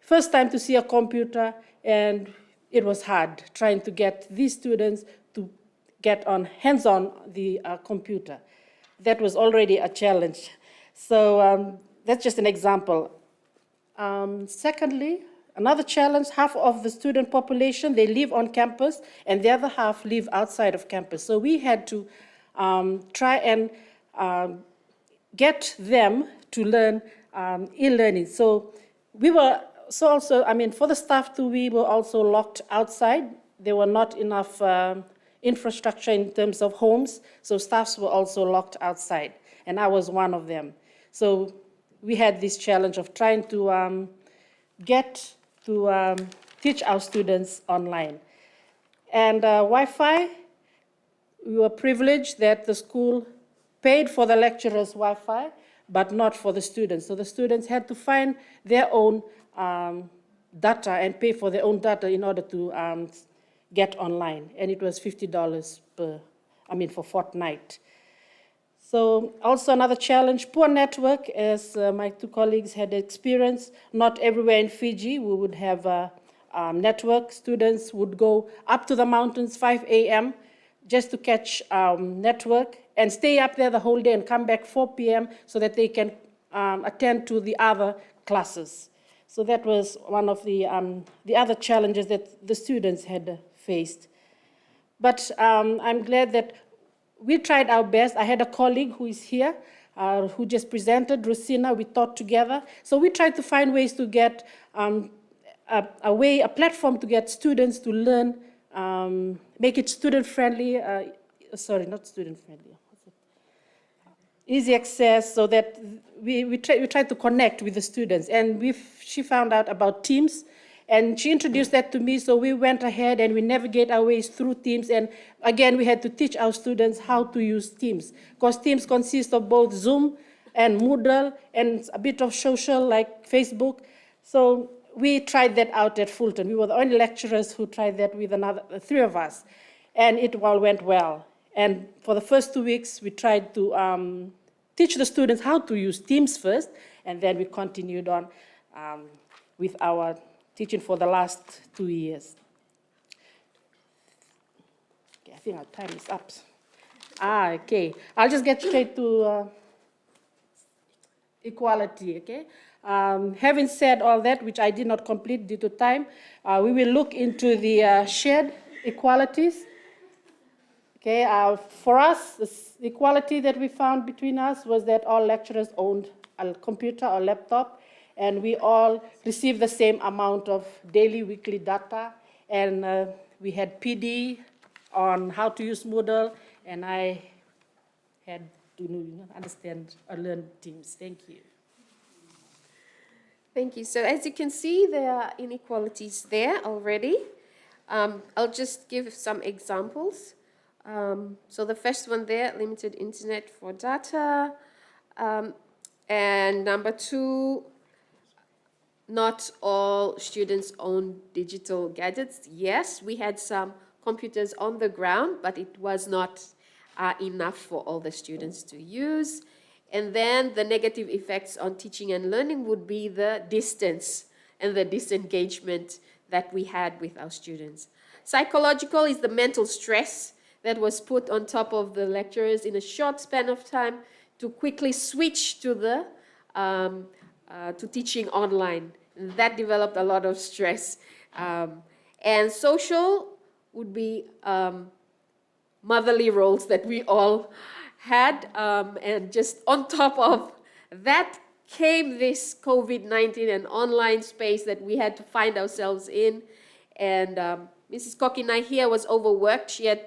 first time to see a computer, and it was hard trying to get these students to get on hands-on the computer. That was already a challenge. So that's just an example. Secondly, another challenge, half of the student population, they live on campus, and the other half live outside of campus. So we had to try and get them to learn e-learning. So we were also, for the staff too, we were also locked outside. There were not enough infrastructure in terms of homes, so staffs were also locked outside, and I was one of them. So we had this challenge of trying to get to teach our students online. And Wi-Fi, we were privileged that the school paid for the lecturers' Wi-Fi, but not for the students. So the students had to find their own data and pay for their own data in order to get online. And it was $50 for fortnight. So also another challenge, poor network, as my two colleagues had experienced. Not everywhere in Fiji we would have network. Students would go up to the mountains 5 a.m. just to catch network, and stay up there the whole day and come back 4 p.m. so that they can attend to the other classes. So that was one of the other challenges that the students had faced. But I'm glad that we tried our best. I had a colleague who is here, who just presented, Rosina. We thought together. So we tried to find ways to get a platform to get students to learn, make it student-friendly. Sorry, not student-friendly. Easy access, so that we tried to connect with the students. And she found out about Teams, and she introduced that to me, so we went ahead and we navigate our ways through Teams. And again, we had to teach our students how to use Teams, because Teams consists of both Zoom and Moodle and a bit of social like Facebook. So we tried that out at Fulton. We were the only lecturers who tried that with another 3 of us, and it all went well. And for the first 2 weeks, we tried to teach the students how to use Teams first, and then we continued on with our teaching for the last 2 years. Okay, I think our time is up. Okay. I'll just get straight to equality, okay? Having said all that, which I did not complete due to time, we will look into the shared equalities. Okay, for us, the equality that we found between us was that all lecturers owned a computer or laptop, and we all received the same amount of daily, weekly data, and we had PD on how to use Moodle, and I had to understand or learn Teams. Thank you. Thank you. So as you can see, there are inequalities there already. I'll just give some examples. So the first one there, limited internet for data. And number 2, not all students own digital gadgets. Yes, we had some computers on the ground, but it was not enough for all the students to use. And then the negative effects on teaching and learning would be the distance and the disengagement that we had with our students. Psychological is the mental stress that was put on top of the lecturers in a short span of time to quickly switch to the to teaching online. That developed a lot of stress. And social would be motherly roles that we all had, and just on top of that came this COVID-19 and online space that we had to find ourselves in. And Mrs. Kokinai here was overworked. We had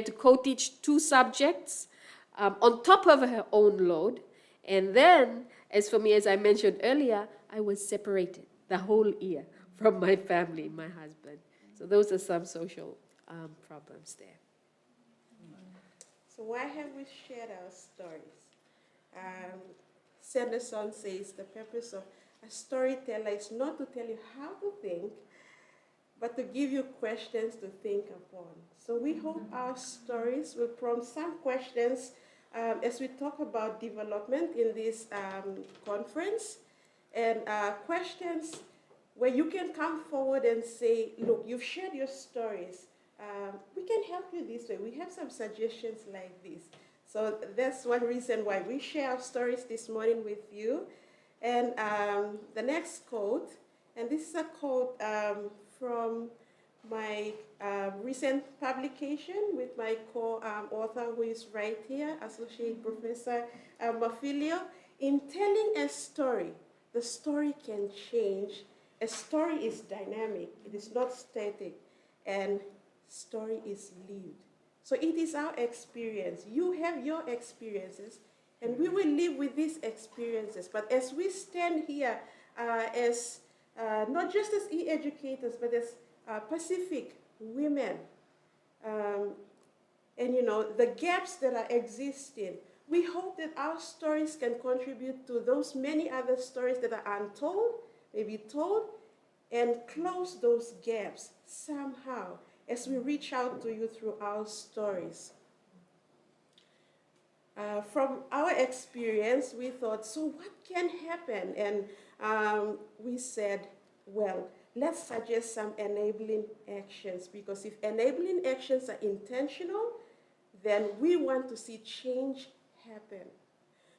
to co-teach 2 subjects on top of her own load. And then, as for me, as I mentioned earlier, I was separated the whole year from my family, my husband. So those are some social problems there. So why have we shared our stories? Sanderson says the purpose of a storyteller is not to tell you how to think, but to give you questions to think upon. So we hope our stories will prompt some questions as we talk about development in this conference, and questions where you can come forward and say, look, you've shared your stories. We can help you this way. We have some suggestions like this. So that's one reason why we share our stories this morning with you. And the next quote, and this is a quote from my recent publication with my co-author who is right here, Associate Professor Mafilio. In telling a story, the story can change. A story is dynamic. It is not static. And story is lived. So it is our experience. You have your experiences, and we will live with these experiences. But as we stand here as not just as e-educators, but as Pacific women, and the gaps that are existing, we hope that our stories can contribute to those many other stories that are untold, maybe told, and close those gaps somehow as we reach out to you through our stories. From our experience, we thought, so what can happen? And we said, well, let's suggest some enabling actions, because if enabling actions are intentional, then we want to see change happen.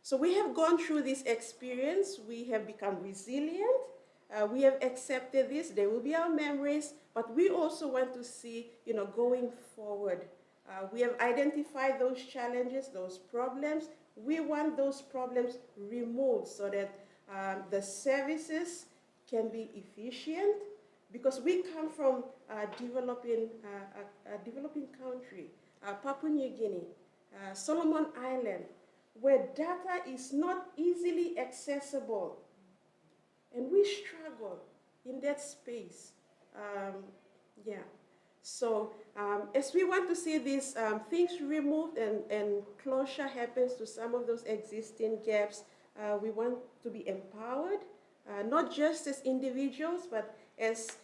So we have gone through this experience, we have become resilient, we have accepted this, there will be our memories, but we also want to see, going forward. We have identified those challenges, those problems. We want those problems removed so that the services can be efficient, because we come from a developing country, Papua New Guinea, Solomon Island, where data is not easily accessible. And we struggle in that space. So as we want to see these things removed and closure happens to some of those existing gaps, we want to be empowered, not just as individuals, but as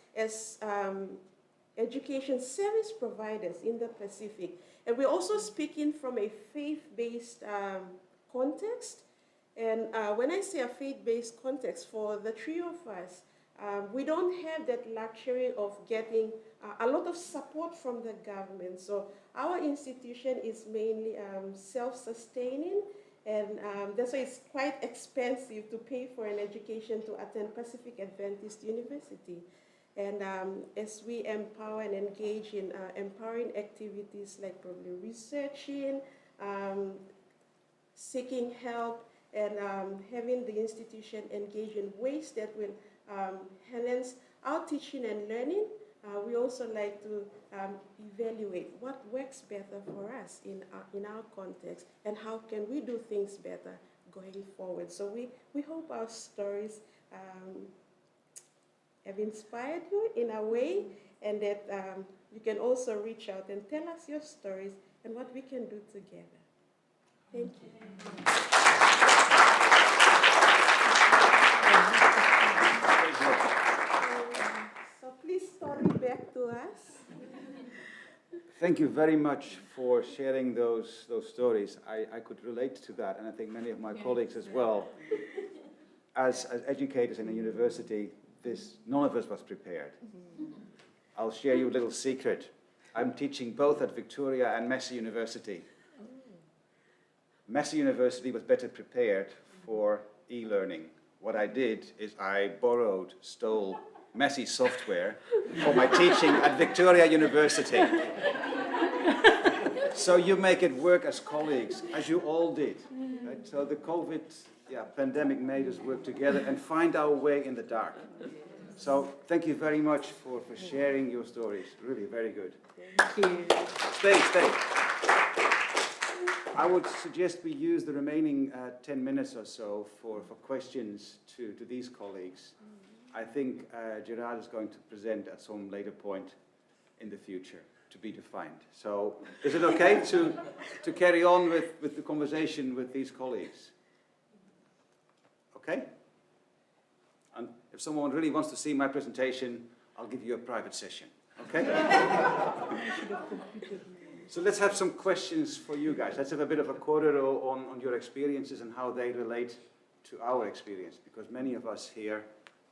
education service providers in the Pacific. And we're also speaking from a faith-based context. And when I say a faith-based context, for the three of us, we don't have that luxury of getting a lot of support from the government. So our institution is mainly self-sustaining, and that's why it's quite expensive to pay for an education to attend Pacific Adventist University. And as we empower and engage in empowering activities like probably researching, seeking help, and having the institution engage in ways that will enhance our teaching and learning, we also like to evaluate what works better for us in our context and how can we do things better going forward. So we hope our stories have inspired you in a way, and that you can also reach out and tell us your stories and what we can do together. Thank you. So please story back to us. Thank you very much for sharing those stories. I could relate to that, and I think many of my colleagues as well. As educators in a university, none of us was prepared. I'll share you a little secret. I'm teaching both at Victoria and Massey University. Massey University was better prepared for e-learning. What I did is I stole Massey software for my teaching at Victoria University. So you make it work as colleagues, as you all did. Right? So the COVID pandemic made us work together and find our way in the dark. So thank you very much for sharing your stories. Really, very good. Thank you. Stay. I would suggest we use the remaining 10 minutes or so for questions to these colleagues. I think Gerard is going to present at some later point in the future, to be defined. So is it okay to carry on with the conversation with these colleagues? Okay? And if someone really wants to see my presentation, I'll give you a private session. Okay? So let's have some questions for you guys. Let's have a bit of a corridor on your experiences and how they relate to our experience, because many of us here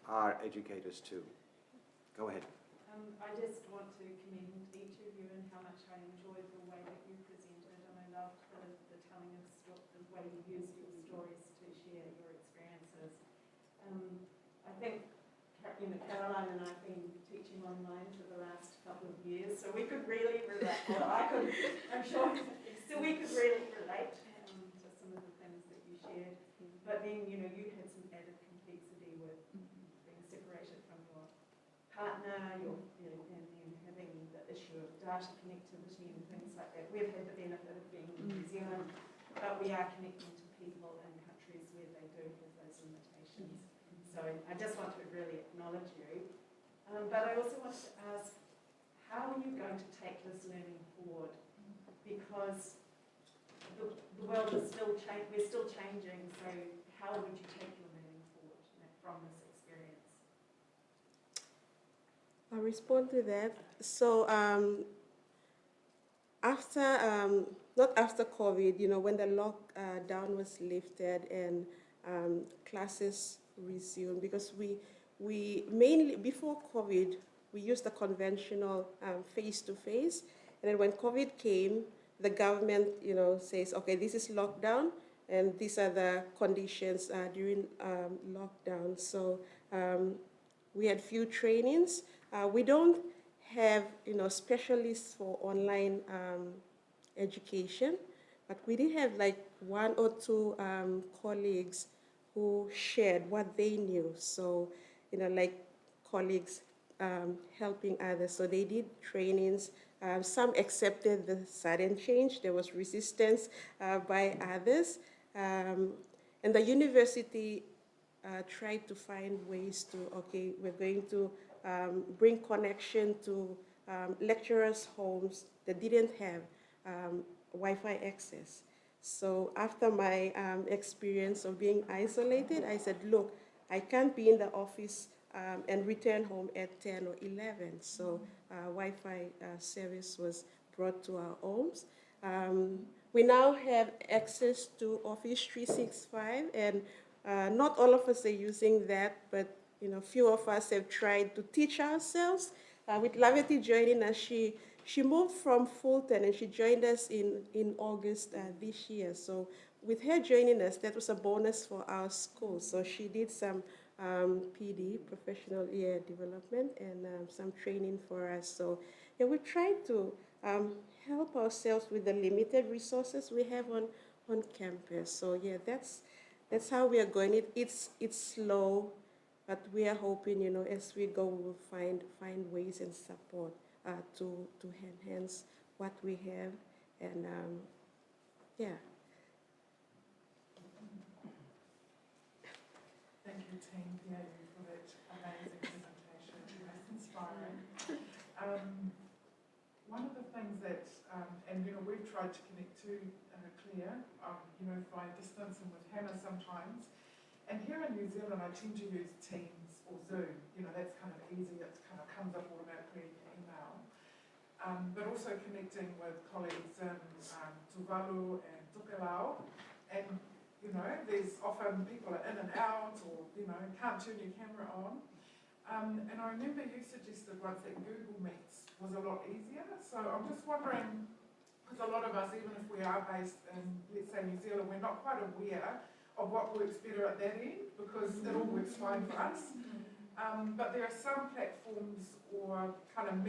are educators too. Go ahead. I just want to commend each of you and how much I enjoyed the way that you presented, and I loved the telling of the way you used your stories to share your experiences. I think Caroline and I have been teaching online for the last couple of years, so we could really relate. Well, I'm sure still we could really relate to some of the things that you shared. But then, you had some added complexity with being separated from your partner, and then having the issue of data connectivity and things like that. We've had the benefit of being in New Zealand, but we are connecting to people in countries where they do have those limitations. So I just want to really acknowledge you. But I also want to ask, how are you going to take this learning forward? Because the world is still changing, we're still changing, so how would you take your learning forward from this experience? I'll respond to that. So not after COVID, when the lockdown was lifted and classes resumed, because we mainly, before COVID, we used the conventional face-to-face, and then when COVID came, the government, says, okay, this is lockdown, and these are the conditions during lockdown. So we had few trainings. We don't have, specialists for online education, but we did have like 1 or 2 colleagues who shared what they knew. So, like colleagues helping others. So they did trainings. Some accepted the sudden change. There was resistance by others. And the university tried to find ways to, okay, we're going to bring connection to lecturers' homes that didn't have Wi-Fi access. So after my experience of being isolated, I said, look, I can't be in the office and return home at 10 or 11. So Wi-Fi service was brought to our homes. We now have access to Office 365, and not all of us are using that, but few of us have tried to teach ourselves. With Laveti joining us, she moved from Fulton and she joined us in August this year. So with her joining us, that was a bonus for our school. So she did some PD, professional year development, and some training for us. So yeah, we tried to help ourselves with the limited resources we have on campus. So yeah, that's how we are going. It's slow, but we are hoping, as we go, we'll find ways and support to enhance what we have, and yeah. Thank you, Team PAU, for that amazing presentation. Most inspiring. One of the things that, and we've tried to connect to Claire, via distance and with Hannah sometimes. And here in New Zealand, I tend to use Teams or Zoom. That's kind of easy. It kind of comes up automatically in email. But also connecting with colleagues in Tuvalu and Tokelau. And there's often people are in and out, or can't turn your camera on. And I remember you suggested once that Google Meets was a lot easier. So I'm just wondering, because a lot of us, even if we are based in, let's say, New Zealand, we're not quite aware of what works better at that end, because it all works fine for us. But there are some platforms or kind of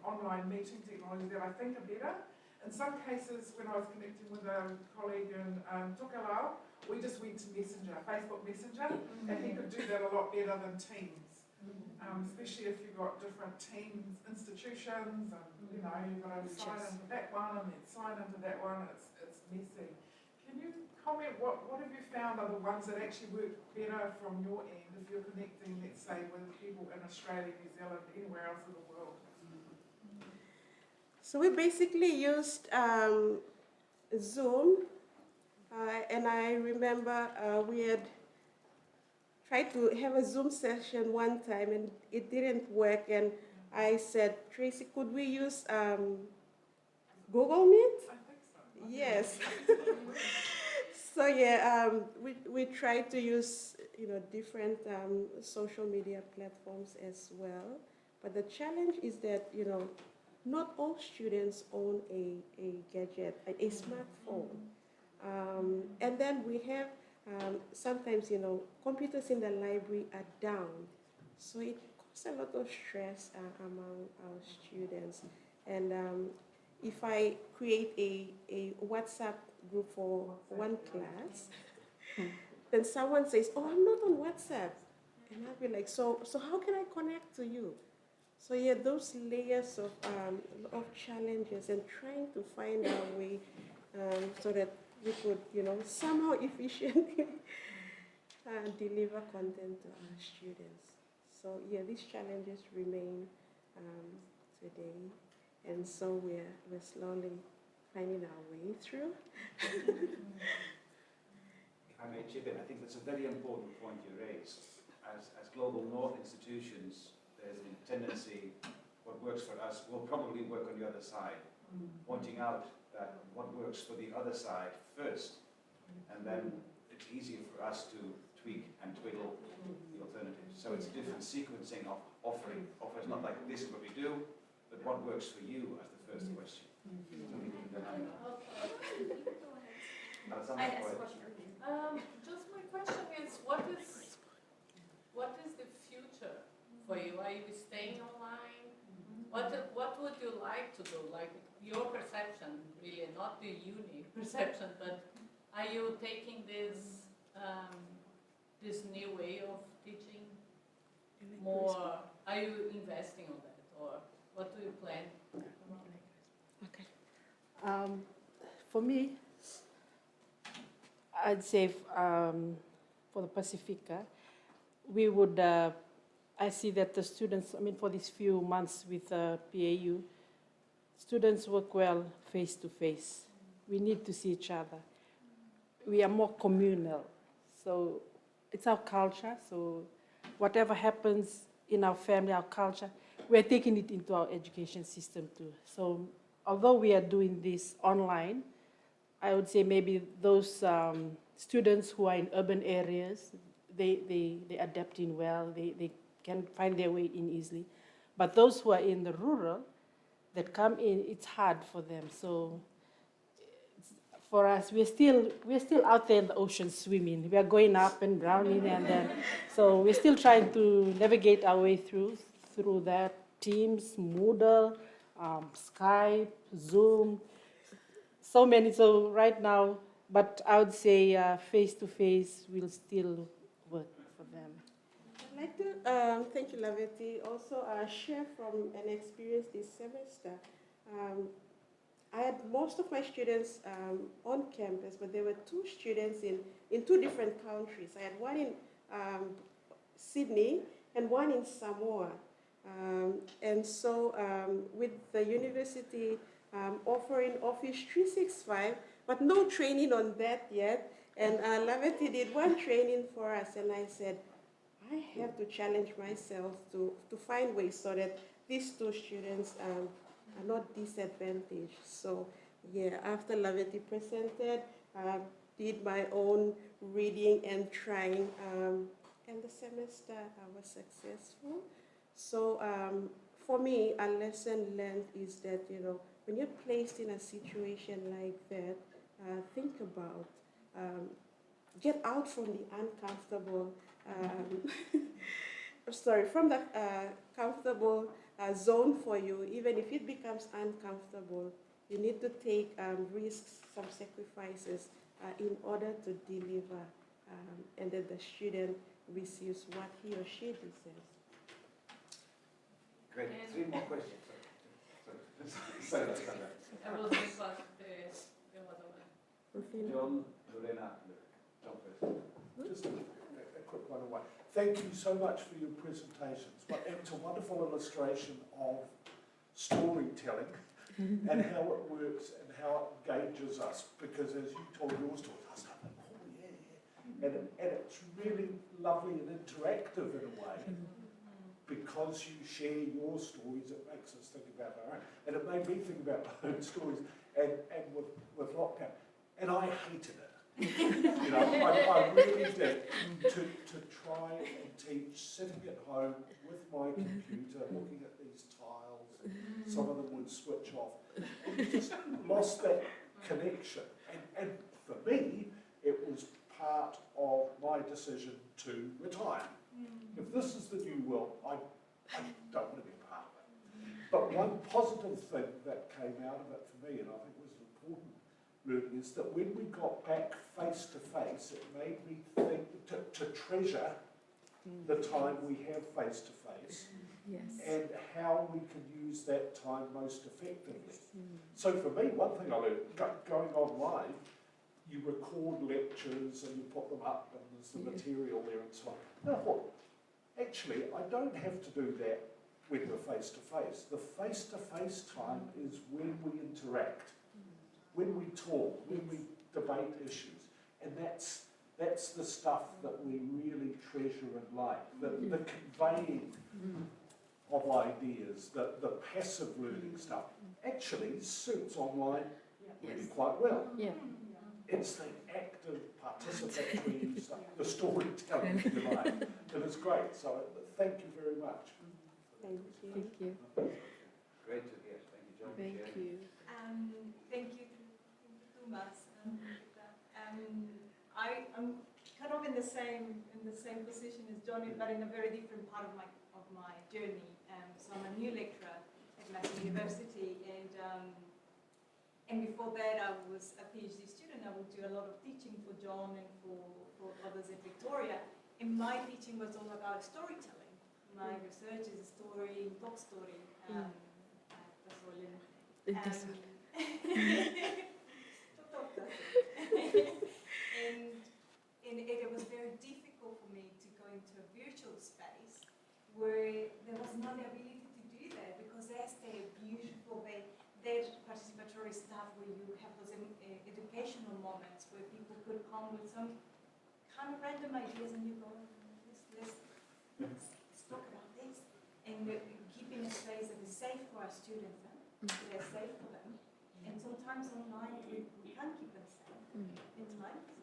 online meeting technology that I think are better. In some cases, when I was connecting with a colleague in Tokelau, we just went to Messenger, Facebook Messenger, and he could do that a lot better than Teams. Especially if you've got different teams, institutions, and you've got to sign into that one and then sign into that one, and it's messy. Can you comment, what have you found are the ones that actually work better from your end if you're connecting, let's say, with people in Australia, New Zealand, anywhere else in the world? So we basically used Zoom, and I remember we had tried to have a Zoom session one time, and it didn't work, and I said, Tracy, could we use Google Meet? I think so. Yes. So yeah, we tried to use different social media platforms as well, but the challenge is that not all students own a gadget, a smartphone, and then we have sometimes computers in the library are down, so it causes a lot of stress among our students. And if I create a WhatsApp group for one class, then someone says, "Oh, I'm not on WhatsApp," and I'll be like, "So how can I connect to you?" So yeah, those layers of challenges, and trying to find our way so that we could, somehow efficiently deliver content to our students. So yeah, these challenges remain today, and so we're slowly finding our way through. If I may chip in, I think that's a very important point you raise. As Global North institutions, there's a tendency, what works for us will probably work on the other side, pointing out that what works for the other side first, and then it's easier for us to tweak and twiddle the alternatives. So it's a different sequencing of offers, not like this is what we do, but what works for you as the first question. Just my question is, what is the future for you? Are you staying online? What would you like to do? Like your perception, really, not the uni perception, but are you taking this this new way of teaching more? Are you investing on that, or what do you plan? For me, I'd say for the Pacifica, we would, I see that the students, I mean, for these few months with PAU, students work well face to face. We need to see each other. We are more communal. So it's our culture. So whatever happens in our family, our culture, we're taking it into our education system too. So although we are doing this online, I would say maybe those students who are in urban areas, they adapt in well, they can find their way in easily. But those who are in the rural, that come in, it's hard for them. So for us, we're still out there in the ocean swimming. We are going up and drowning, and then, so we're still trying to navigate our way through that. Teams, Moodle, Skype, Zoom, so many. So right now, but I would say face-to-face will still work for them. I'd like to, thank you, Laveti, also share from an experience this semester. I had most of my students on campus, but there were 2 students in 2 different countries. I had one in Sydney and one in Samoa. And so with the university offering Office 365, but no training on that yet, and Laveti did one training for us, and I said, I have to challenge myself to find ways so that these 2 students are not disadvantaged. So yeah, after Laveti presented, did my own reading and trying, and the semester I was successful. So for me, a lesson learned is that, you know, when you're placed in a situation like that, think about, get out from the uncomfortable, from the comfortable zone for you. Even if it becomes uncomfortable, you need to take risks, some sacrifices in order to deliver, and that the student receives what he or she deserves. Great. 3 more questions. Sorry. I will just ask the other one. John, Lorena, John first. Just a quick one away. Thank you so much for your presentations. But it's a wonderful illustration of storytelling and how it works and how it engages us. Because as you told your story, I was like, oh yeah. And it's really lovely and interactive in a way. Because you share your stories, it makes us think about our own. And it made me think about my own stories and with lockdown. And I hated it. You know, I really did. To try and teach, sitting at home with my computer, looking at these tiles, some of them would switch off. And you just lost that connection. And for me, it was part of my decision to retire. If this is the new world, I don't want to be a part of it. But one positive thing that came out of it for me, and I think was an important learning, is that when we got back face to face, it made me think to treasure the time we have face to face, and how we can use that time most effectively. So for me, one thing I learned, going online, you record lectures and you put them up and there's the material there and so on. Now, look, actually, I don't have to do that when we're face to face. The face to face time is when we interact, when we talk, when we debate issues. And that's the stuff that we really treasure and like, the conveying of ideas, the passive learning stuff actually suits online really quite well. It's the active participatory stuff, the storytelling, if you like, that is great. So thank you very much. Thank you. Thank you. Great to hear. Thank you. Thank you. Thank you too much. I'm kind of in the same position as Johnny, but in a very different part of my journey. So I'm a new lecturer at Massey University, and before that I was a PhD student. I would do a lot of teaching for John and for others at Victoria. And my teaching was all about storytelling. My research is story, talk story. That's all in. And it was very difficult for me to go into a virtual space where there was not the ability to do that, because there's the beautiful, there's participatory stuff where you have those educational moments where people could come with some kind of random ideas and you go, let's talk about this. And keeping a space that is safe for our students, they're safe for them. And sometimes online we can't keep them safe in times.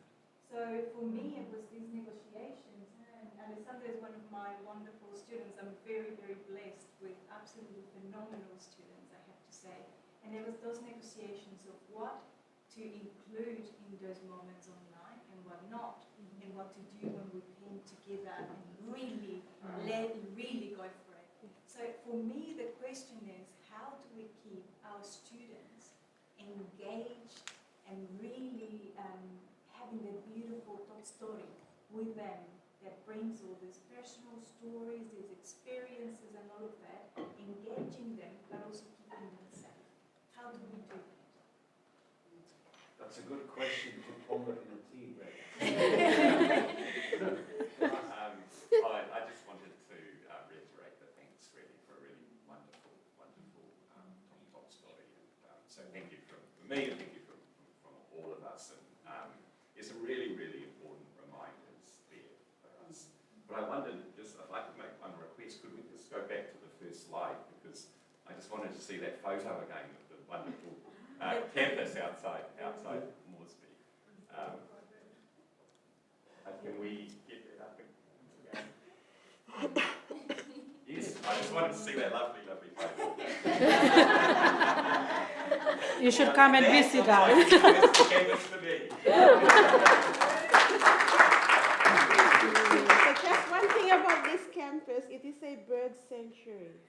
So for me it was these negotiations, and Alessandra is one of my wonderful students. I'm very, very blessed with absolutely phenomenal students, I have to say. And there was those negotiations of what to include in those moments online and what not, and what to do when we came together and really go for it. So for me the question is, how do we keep our students engaged and really having that beautiful thought story with them that brings all these personal stories, these experiences and all of that, engaging them but also keeping them safe? How do we do that? That's a good question to ponder in a tea break. I just wanted to reiterate the thanks really for a really wonderful top story. So thank you from me and thank you from all of us. And it's a really, really important reminders there for us. But I wondered, I'd like to make one request. Could we just go back to the first slide, because I just wanted to see that photo again of the wonderful campus outside Moresby. Can we get that up again? Yes, I just wanted to see that lovely photo. You should come and visit us. Campus for me. So just one thing about this campus, it is a bird sanctuary.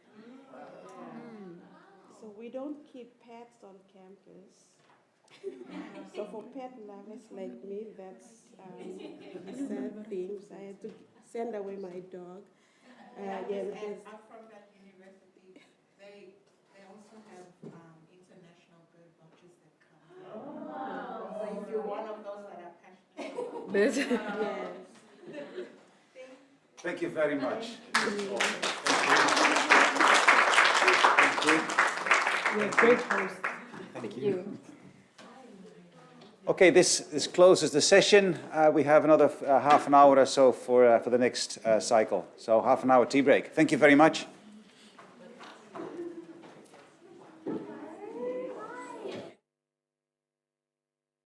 So we don't keep pets on campus. So for pet lovers like me, that's a sad thing. So I had to send away my dog. I'm from that university. They also have international bird watchers that come. So if you're one of those that are passionate about Yes. Thank you very much. You're a great host. Thank you. Okay, this closes the session. We have another half an hour or so for the next cycle. So half an hour tea break. Thank you very much.